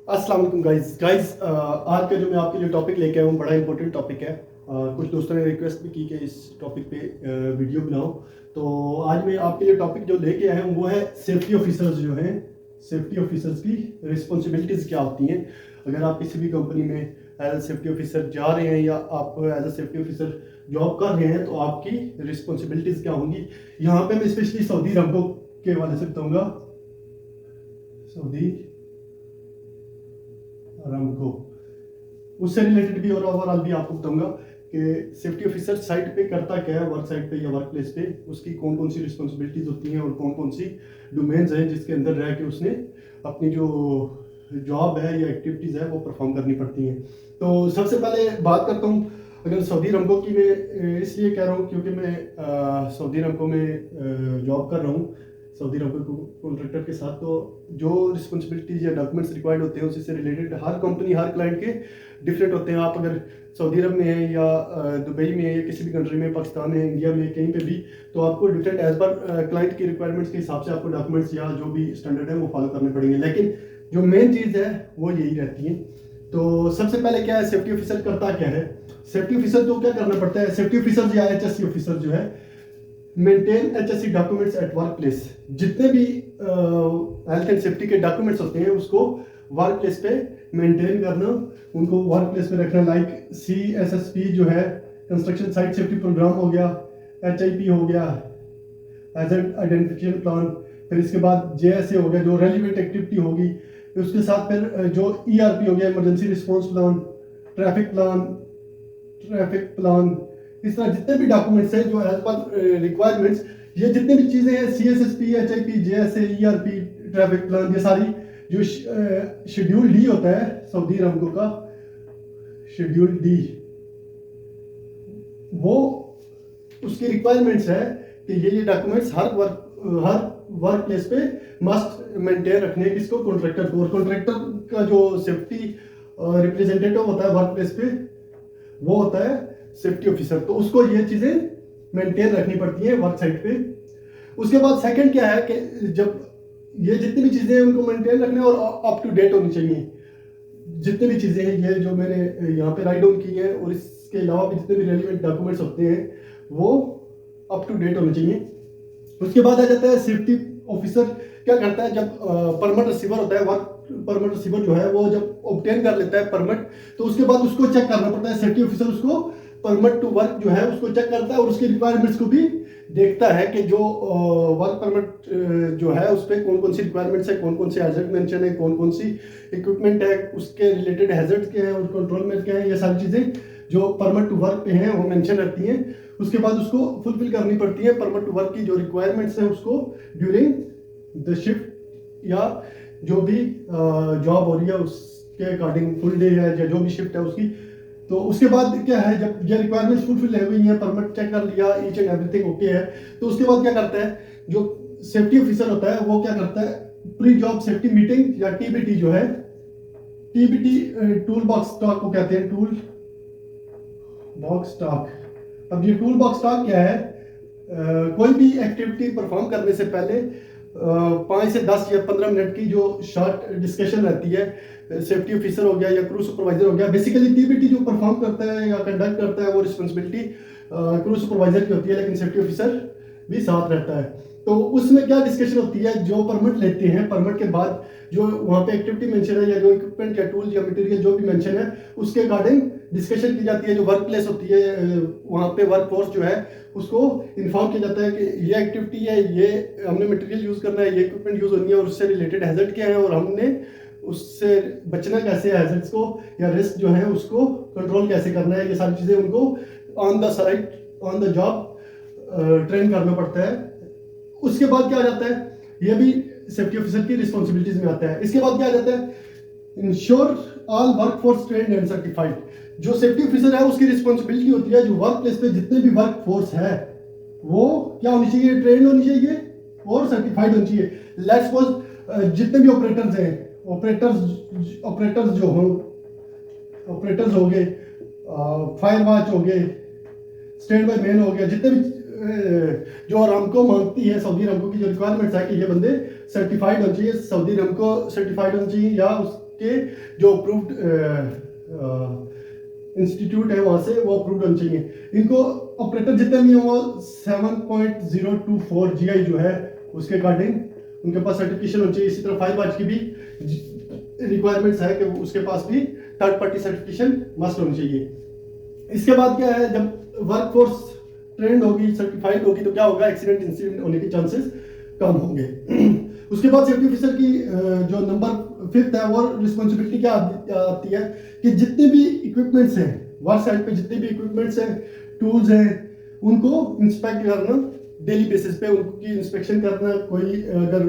अस्सलाम वालेकुम गाइस आज का जो मैं आपके लिए टॉपिक लेके आया हूँ बड़ा इंपॉर्टेंट टॉपिक है। कुछ दोस्तों ने रिक्वेस्ट भी की कि इस टॉपिक पे वीडियो बनाओ। तो आज मैं आपके लिए टॉपिक जो लेके आया हूँ वो है सेफ्टी ऑफिसर्स जो हैं, सेफ्टी ऑफिसर्स की रिस्पॉन्सिबिलिटीज़ क्या होती हैं। अगर आप किसी भी कंपनी में एज ए सेफ्टी ऑफिसर जा रहे हैं या आप as a safety officer job कर रहे हैं तो आपकी रिस्पॉन्सिबिलिटीज़ क्या होंगी। यहाँ पे मैं स्पेशली सऊदी अरब के हवाले से बताऊँगा। सऊदी अरामको उससे रिलेटेड भी और ओवरऑल भी आपको बताऊंगा कि सेफ्टी ऑफिसर साइट पे करता क्या है, वर्क साइट पे या वर्क प्लेस पे उसकी कौन कौन सी रिस्पॉन्सिबिलिटीज होती हैं और कौन कौन सी डोमेन्स हैं जिसके अंदर रह के उसने अपनी जो जॉब है या एक्टिविटीज़ है वो परफॉर्म करनी पड़ती हैं। तो सबसे पहले बात करता हूँ, अगर सऊदी अरब की मैं इसलिए कह रहा हूँ क्योंकि मैं सऊदी अरब में जॉब कर रहा हूँ सऊदी अरब कॉन्ट्रैक्टर के साथ। तो जो रिस्पॉन्सिबिलिटीज या डॉक्यूमेंट्स रिक्वायर्ड होते हैं उससे रिलेटेड हर कंपनी हर क्लाइंट के डिफरेंट होते हैं। आप अगर सऊदी अरब में है या दुबई में है या किसी भी कंट्री में, पाकिस्तान में, इंडिया में, कहीं पे भी, तो आपको डिफरेंट एज पर क्लाइंट की रिक्वायरमेंट्स के हिसाब से आपको डॉक्यूमेंट्स या जो भी स्टैंडर्ड है वो फॉलो करने पड़ेंगे, लेकिन जो मेन चीज़ है वो यही रहती है। तो सबसे पहले क्या है, सेफ्टी ऑफिसर करता क्या है। सेफ्टी ऑफिसर को क्या करना पड़ता है, सेफ्टी ऑफिसर या एचएससी ऑफिसर जो है maintain HSC documents at work place. जितने भी हेल्थ एंड सेफ्टी के डॉक्यूमेंट्स होते हैं उसको वर्क प्लेस पे मेंटेन करना, उनको वर्क प्लेस पे रखना। लाइक CSSP जो है, कंस्ट्रक्शन साइट सेफ्टी प्रोग्राम हो गया, HIP हो गया, हैजर्ड आइडेंटिफिकेशन प्लान, फिर इसके बाद JSA हो गया जो रेलिवेंट एक्टिविटी होगी, फिर उसके साथ फिर जो ERP हो गया, emergency response plan, traffic plan, इस तरह जितने भी डॉक्यूमेंट्स हैं जो एज पर रिक्वायरमेंट्स, ये जितनी भी चीज़ें हैं CSSP, HIP, JSA, ERP, traffic plan, ये सारी जो शेड्यूल डी होता है सऊदी अरब का, शेड्यूल डी, वो उसकी रिक्वायरमेंट्स है कि ये डॉक्यूमेंट्स हर वर्क प्लेस पे मस्ट मेंटेन रखने किसको, कॉन्ट्रैक्टर को। और कॉन्ट्रैक्टर का जो सेफ्टी रिप्रेजेंटेटिव होता है वर्क प्लेस पे वो होता है सेफ्टी ऑफिसर। तो उसको ये चीजें मेंटेन रखनी पड़ती है वर्क साइट पे। उसके बाद सेकंड क्या है कि जब ये जितनी भी चीजें हैं उनको मेंटेन रखने और अप टू डेट होनी चाहिए। जितनी भी चीजें हैं ये जो मैंने यहाँ पे राइट डाउन की है और इसके अलावा भी जितने भी रेलिवेंट डॉक्यूमेंट्स होते हैं वो अप टू डेट होने चाहिए। उसके बाद आ जाता है सेफ्टी ऑफिसर क्या करता है, जब परमिट रिसीवर होता है, वर्क परमिट रिसीवर जो है वो जब ऑब्टेन कर लेता है परमिट, तो उसके बाद उसको चेक करना पड़ता है। सेफ्टी ऑफिसर उसको परमिट टू वर्क जो है उसको चेक करता है और उसकी रिक्वायरमेंट्स को भी देखता है कि जो वर्क परमिट जो है उस पर कौन कौन सी रिक्वायरमेंट्स है, कौन कौन से हैजर्ड मेंशन है, कौन कौन सी इक्विपमेंट है, उसके रिलेटेड हैजर्ड क्या है और कंट्रोल में क्या है, ये सारी चीज़ें जो परमिट टू वर्क पे हैं वो मेंशन रहती हैं। उसके बाद उसको फुलफिल करनी पड़ती है परमिट टू वर्क की जो रिक्वायरमेंट्स हैं उसको ड्यूरिंग द शिफ्ट या जो भी जॉब हो रही है उसके अकॉर्डिंग, फुल डे है या जो भी शिफ्ट है उसकी। तो उसके बाद क्या है, जब ये रिक्वायरमेंट्स फुलफिल हुई हैं, परमिट चेक कर लिया, ईच एंड एवरीथिंग ओके है, तो उसके बाद क्या करता है जो सेफ्टी ऑफिसर होता है वो क्या करता है, प्री जॉब सेफ्टी मीटिंग या TBT जो है, TBT टूल बॉक्स टॉक को कहते हैं, टूल बॉक्स टॉक। अब ये टूल बॉक्स टॉक क्या है, कोई भी एक्टिविटी परफॉर्म करने से पहले 5 से 10 या 15 मिनट की जो शॉर्ट डिस्कशन रहती है, सेफ्टी ऑफिसर हो गया या क्रू सुपरवाइजर हो गया। बेसिकली TBT जो परफॉर्म करता है या कंडक्ट करता है वो रिस्पॉन्सिबिलिटी क्रू सुपरवाइजर की होती है, लेकिन सेफ्टी ऑफिसर भी साथ रहता है। तो उसमें क्या डिस्कशन होती है, जो परमिट लेते हैं, परमिट के बाद जो वहाँ पे एक्टिविटी मेंशन है या जो इक्विपमेंट या टूल या मटेरियल जो भी मेंशन है उसके अकॉर्डिंग डिस्कशन की जाती है। जो वर्क प्लेस होती है वहाँ पे वर्क फोर्स जो है उसको इन्फॉर्म किया जाता है कि ये एक्टिविटी है, ये हमने मटेरियल यूज़ करना है, ये इक्विपमेंट यूज़ होनी है और उससे रिलेटेड हैजर्ड क्या है और हमने उससे बचना कैसे है, हैजर्ड्स को या रिस्क जो है उसको कंट्रोल कैसे करना है, ये सारी चीज़ें उनको on the site on the job train करना पड़ता है। उसके बाद क्या आ जाता है, ये भी सेफ्टी ऑफिसर की रिस्पॉन्सिबिलिटीज में आता है। इसके बाद क्या आ जाता है, ensure all workforce trained and certified. जो सेफ्टी ऑफिसर है उसकी रिस्पॉन्सिबिलिटी होती है जो वर्क प्लेस पे जितने भी वर्क फोर्स है वो क्या होनी चाहिए, ट्रेंड होनी चाहिए और सर्टिफाइड होनी चाहिए। लेट्स सपोज जितने भी ऑपरेटर्स हैं, ऑपरेटर्स जो हो, ऑपरेटर्स हो गए, फायर वॉच हो गए, स्टैंड बाय मैन हो गया, जितने भी जो अरामको मांगती है, सऊदी अरामको की जो रिक्वायरमेंट्स है कि ये बंदे सर्टिफाइड होने चाहिए, सऊदी अरामको सर्टिफाइड होने चाहिए या के जो अप्रूव्ड इंस्टीट्यूट है वहां से वो अप्रूव्ड होने चाहिए। इनको ऑपरेटर जितने भी वो 7.024 GI जो है उसके अकॉर्डिंग उनके पास सर्टिफिकेशन होनी चाहिए। इसी तरह फायरवॉच की भी रिक्वायरमेंट्स है कि उसके पास भी थर्ड पार्टी सर्टिफिकेशन मस्ट होनी चाहिए। इसके बाद क्या है, जब वर्कफोर्स ट्रेंड होगी, सर्टिफाइड होगी, तो क्या होगा, एक्सीडेंट इंसिडेंट होने के चांसेस कम होंगे। उसके बाद सेफ्टी ऑफिसर की जो नंबर 5 है वो रिस्पॉन्सिबिलिटी क्या आती है कि जितने भी इक्विपमेंट्स हैं वर्क साइट पे, जितने भी इक्विपमेंट्स हैं, टूल्स हैं, उनको इंस्पेक्ट करना डेली बेसिस पे, उनकी इंस्पेक्शन करना। कोई अगर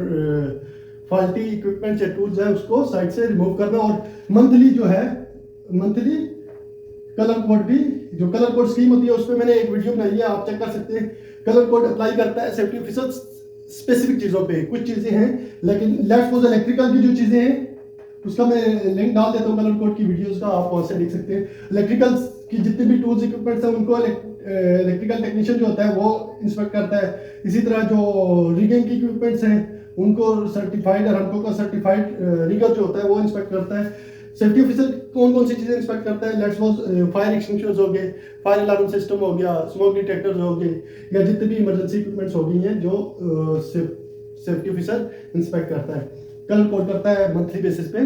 फॉल्टी इक्विपमेंट्स या टूल्स है उसको साइट से रिमूव करना। और मंथली जो है, मंथली कलर कोड भी, जो कलर कोड स्कीम होती है उस पर मैंने एक वीडियो बनाई है, आप चेक कर सकते हैं। कलर कोड अप्लाई करता है सेफ्टी ऑफिसर स्पेसिफिक चीजों पे, कुछ चीजें हैं, लेकिन लेट्स सपोज इलेक्ट्रिकल की जो चीजें हैं उसका मैं लिंक डाल देता हूँ कलर कोड की वीडियोस का, आप वहां से देख सकते हैं। इलेक्ट्रिकल की जितने भी टूल्स इक्विपमेंट्स हैं उनको इलेक्ट्रिकल टेक्नीशियन जो होता है वो इंस्पेक्ट करता है। इसी तरह जो रिगिंग की इक्विपमेंट्स हैं उनको सर्टिफाइड अरामको का सर्टिफाइड रिगर जो होता है वो इंस्पेक्ट करता है। सेफ्टी ऑफिसर कौन कौन सी चीजें इंस्पेक्ट करता है, लेट्स सपोज फायर एक्सटिंग्विशर्स हो गए, फायर अलार्म सिस्टम हो गया, स्मोक डिटेक्टर्स हो गए, या जितने भी इमरजेंसी इक्विपमेंट्स हो गई हैं जो सेफ्टी ऑफिसर इंस्पेक्ट करता है, कलर कोड करता है मंथली बेसिस पे।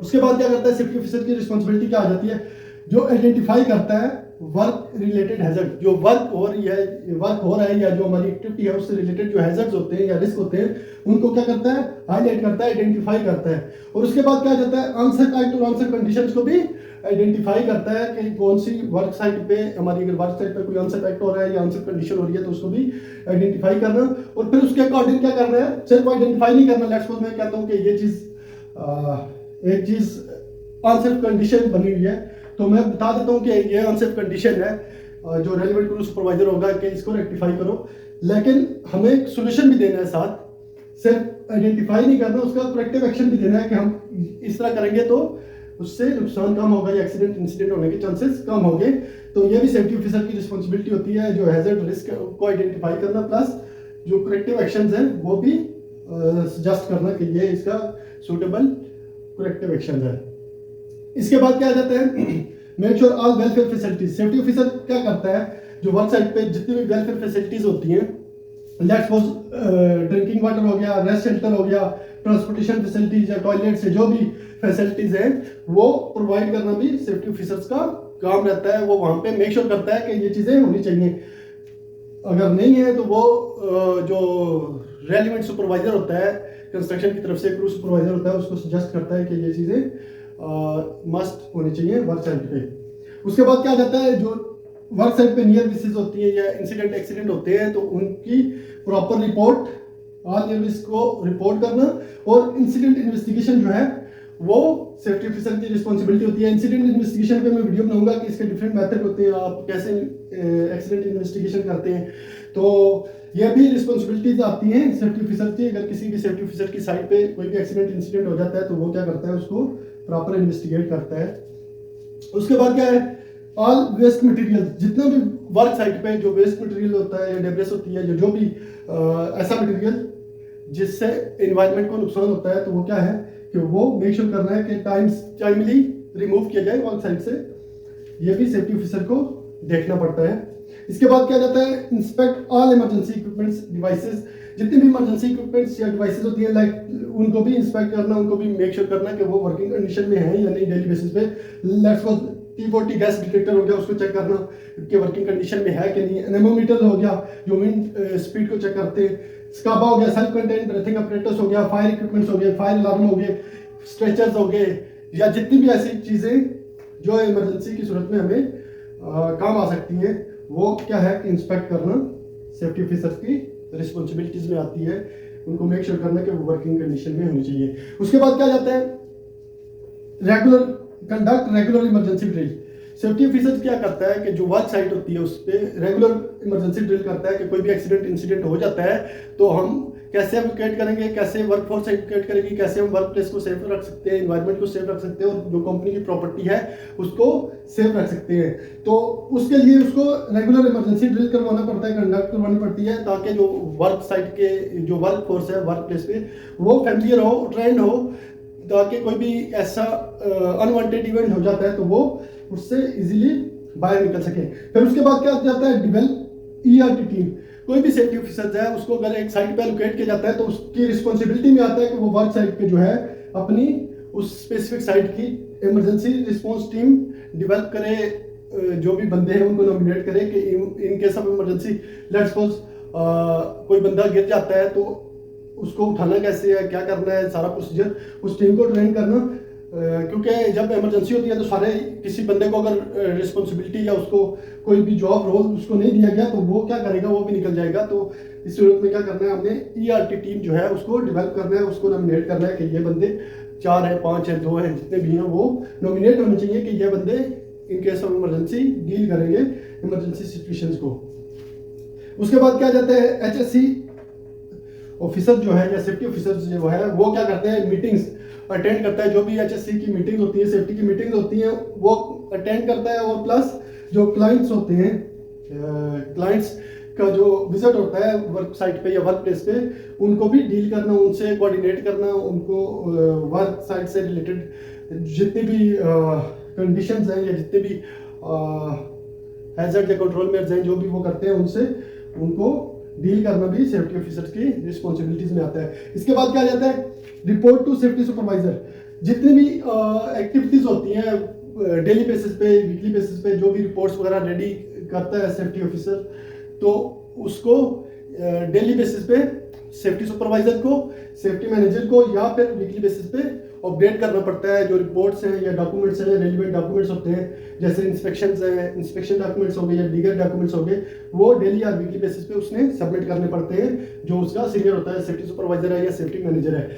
उसके बाद क्या करता है, सेफ्टी ऑफिसर की रिस्पॉन्सिबिलिटी क्या आ जाती है, जो आइडेंटिफाई करता है वर्क रिलेटेड हैजर्ड, जो वर्क हो रहा है या जो हमारी एक्टिविटी है उससे रिलेटेड जो हैजर्ड्स होते हैं या रिस्क होते हैं उनको क्या करता है, हाईलाइट करता है, आइडेंटिफाई करता है। और उसके बाद क्या जाता है, आंसर टाइप और आंसर कंडीशंस को भी आइडेंटिफाई करता है कि कौन सी वर्क साइट पे हमारी, अगर वर्क साइट पे कोई आंसर टाइप हो रहा है या आंसर कंडीशन हो रही है तो उसको भी आइडेंटिफाई करना। और फिर उसके अकॉर्डिंग क्या करना है, सिर्फ आइडेंटिफाई नहीं करना। लेट्स सपोज मैं कहता हूँ कि ये चीज एक चीज आंसर कंडीशन बनी हुई है, तो मैं बता देता हूँ कि ये आंसर कंडीशन है, जो रेलेवेंट क्रू सुपरवाइजर होगा कि इसको रेक्टिफाई करो, लेकिन हमें सोल्यूशन भी देना है साथ, सिर्फ आइडेंटिफाई नहीं करना, उसका करेक्टिव एक्शन भी देना है कि हम इस तरह करेंगे तो उससे नुकसान कम होगा या एक्सीडेंट इंसिडेंट होने के चांसेस कम होंगे। तो ये भी सेफ्टी ऑफिसर की रिस्पॉन्सिबिलिटी होती है, जो हैजर्ड रिस्क को आइडेंटिफाई करना प्लस जो करेक्टिव एक्शंस हैं वो भी सजेस्ट करना कि ये इसका सूटेबल करेक्टिव एक्शन है। इसके बाद क्या आ जाता है, make sure all welfare facilities. Safety officer क्या करता है, जो वर्क साइट पे जितनी भी वेलफेयर फैसिलिटीज होती हैं, लेट्स सपोज ड्रिंकिंग वाटर हो गया, रेस्ट शेल्टर हो गया, ट्रांसपोर्टेशन फैसिलिटीज या टॉयलेट से जो भी फैसिलिटीज हैं वो प्रोवाइड करना भी सेफ्टी ऑफिसर्स का काम रहता है। वो वहां पे मेक श्योर करता है कि ये चीजें होनी चाहिए। अगर नहीं है तो वो जो रेलिवेंट सुपरवाइजर होता है कंस्ट्रक्शन की तरफ से, क्रू सुपरवाइजर होता है, उसको सजेस्ट करता है कि ये चीजें मस्ट होनी चाहिए वर्क साइट पे। उसके बाद क्या जाता है, जो वर्क साइट पे नियर मिसेस होती है या इंसिडेंट एक्सीडेंट होते हैं तो उनकी proper report, all near miss को रिपोर्ट करना। और इंसिडेंट इन्वेस्टिगेशन जो है वो सेफ्टी ऑफिसर की रिस्पॉन्सिबिलिटी होती है। इंसिडेंट इन्वेस्टिगेशन पे मैं वीडियो बनाऊंगा कि इसके डिफरेंट मेथड होते हैं, आप कैसे एक्सीडेंट इन्वेस्टिगेशन करते हैं। तो ये भी रिस्पॉन्सिबिलिटीज आती हैं सेफ्टी ऑफिसर की। अगर किसी भी सेफ्टी ऑफिसर की साइट पे कोई भी एक्सीडेंट इंसिडेंट हो जाता है तो वो क्या करता है, उसको प्रॉपर इन्वेस्टिगेट करता है। उसके बाद क्या है, ऑल वेस्ट मटेरियल, जितना भी वर्क साइट पे जो वेस्ट मटेरियल होता है या डेब्रिस होती है, जो भी ऐसा मटेरियल जिससे एनवायरनमेंट को नुकसान होता है, तो वो क्या है कि वो मेक श्योर करना है कि टाइमली रिमूव किया जाए वर्क साइट से। ये भी सेफ्टी ऑफिसर को देखना पड़ता है। इसके बाद क्या जाता है, inspect all emergency equipments devices, जितनी भी इमरजेंसी इक्विपमेंट्स या डिवाइसेस होती है लाइक उनको भी इंस्पेक्ट करना, उनको भी मेक श्योर करना कि वो वर्किंग कंडीशन में है या नहीं डेली बेसिस पे। Let's suppose T40 gas detector हो गया, उसको चेक करना कि वर्किंग कंडीशन में है कि नहीं। एनेमोमीटर हो गया जो विंड स्पीड को चेक करते हैं। स्काबा हो गया, सेल्फ कंटेंट ब्रीथिंग अपरेटस हो गया, फायर इक्विपमेंट्स हो गए, फायर अलार्म हो गए, स्ट्रेचर्स हो गए, या जितनी भी ऐसी चीजें जो इमरजेंसी की सूरत में हमें काम आ सकती हैं, वो क्या है कि इंस्पेक्ट करना सेफ्टी ऑफिसर्स की रिस्पॉन्सिबिलिटीज में आती है। उनको मेक श्योर करना कि वो वर्किंग कंडीशन में होनी चाहिए। उसके बाद क्या जाता है, conduct regular emergency drill. Safety officer क्या करता है कि जो वर्क साइट होती है उस पर रेगुलर इमरजेंसी ड्रिल करता है कि कोई भी एक्सीडेंट इंसिडेंट हो जाता है तो हम कैसे एवोकेट करेंगे, कैसे वर्कफोर्स एवोकेट करेगी, कैसे हम वर्क प्लेस को सेफ रख सकते हैं, एनवायरनमेंट को सेफ रख सकते हैं और जो कंपनी की प्रॉपर्टी है उसको सेफ रख सकते हैं। तो उसके लिए उसको रेगुलर इमरजेंसी ड्रिल करवाना पड़ता है, कंडक्ट करवानी पड़ती है, ताकि जो वर्क साइट के जो वर्क फोर्स है वर्क प्लेस पे वो फैमिलियर हो, ट्रेंड हो ताकि कोई भी ऐसा अनवांटेड इवेंट हो जाता है तो वो उससे इजीली बाहर निकल सके। फिर उसके बाद क्या जाता है, डेवलप ईआरटी टीम। कोई भी सेफ्टी ऑफिसर है उसको अगर एक साइट पे लोकेट किया जाता है तो उसकी रिस्पॉन्सिबिलिटी में आता है कि वो वर्क साइट पे जो है अपनी उस स्पेसिफिक साइट की इमरजेंसी रिस्पॉन्स टीम डेवलप करे, जो भी बंदे हैं उनको नॉमिनेट करे कि in case of emergency let's suppose कोई बंदा गिर जाता है तो उसको उठाना कैसे है, क्या करना है, सारा प्रोसीजर उस टीम को ट्रेन करना। क्योंकि जब इमरजेंसी होती है तो सारे किसी बंदे को अगर रिस्पॉन्सिबिलिटी या उसको कोई भी जॉब रोल उसको नहीं दिया गया तो वो क्या करेगा, वो भी निकल जाएगा। तो इस सूरत में क्या करना है, हमने ईआरटी टीम जो है उसको डेवलप करना है, उसको नॉमिनेट करना है कि ये बंदे 4 है, 5 है, 2 है, जितने भी हैं वो नॉमिनेट होने चाहिए कि ये बंदे in case of emergency deal करेंगे इमरजेंसी सिचुएशंस को। उसके बाद क्या जाता है, एचएससी ऑफिसर जो है या सेफ्टी ऑफिसर जो है वो क्या करते हैं, मीटिंग्स अटेंड करता है। जो भी एचएससी की मीटिंग होती है, सेफ्टी की मीटिंग होती है, वो अटेंड करता है। और प्लस जो क्लाइंट्स होते हैं, क्लाइंट्स का जो विजिट होता है वर्क साइट पे या वर्क प्लेस पे, उनको भी डील करना, उनसे कोऑर्डिनेट करना, उनको वर्क साइट से रिलेटेड जितनी भी कंडीशंस हैं या जितने भी हैजर्ड या कंट्रोल मेजर्स हैं जो भी वो करते हैं उनसे उनको डील करना भी सेफ्टी ऑफिसर्स की रिस्पॉन्सिबिलिटीज में आता है। इसके बाद क्या जाता है, रिपोर्ट टू सेफ्टी सुपरवाइजर। जितनी भी एक्टिविटीज होती हैं डेली बेसिस पे, वीकली बेसिस पे, जो भी रिपोर्ट्स वगैरह रेडी करता है सेफ्टी ऑफिसर, तो उसको डेली बेसिस पे सेफ्टी सुपरवाइजर को, सेफ्टी मैनेजर को या फिर वीकली बेसिस पे अपडेट करना पड़ता है। जो रिपोर्ट्स हैं या डॉक्यूमेंट्स हैं, रेलिवेंट डॉक्यूमेंट्स होते हैं, जैसे इंस्पेक्शंस हैं, इंस्पेक्शन डॉक्यूमेंट्स हो गए या दीगर डॉक्यूमेंट्स हो गए, वो डेली या वीकली बेसिस पे उसने सबमिट करने पड़ते हैं, जो उसका सीनियर होता है, सेफ्टी सुपरवाइजर है या सेफ्टी मैनेजर है।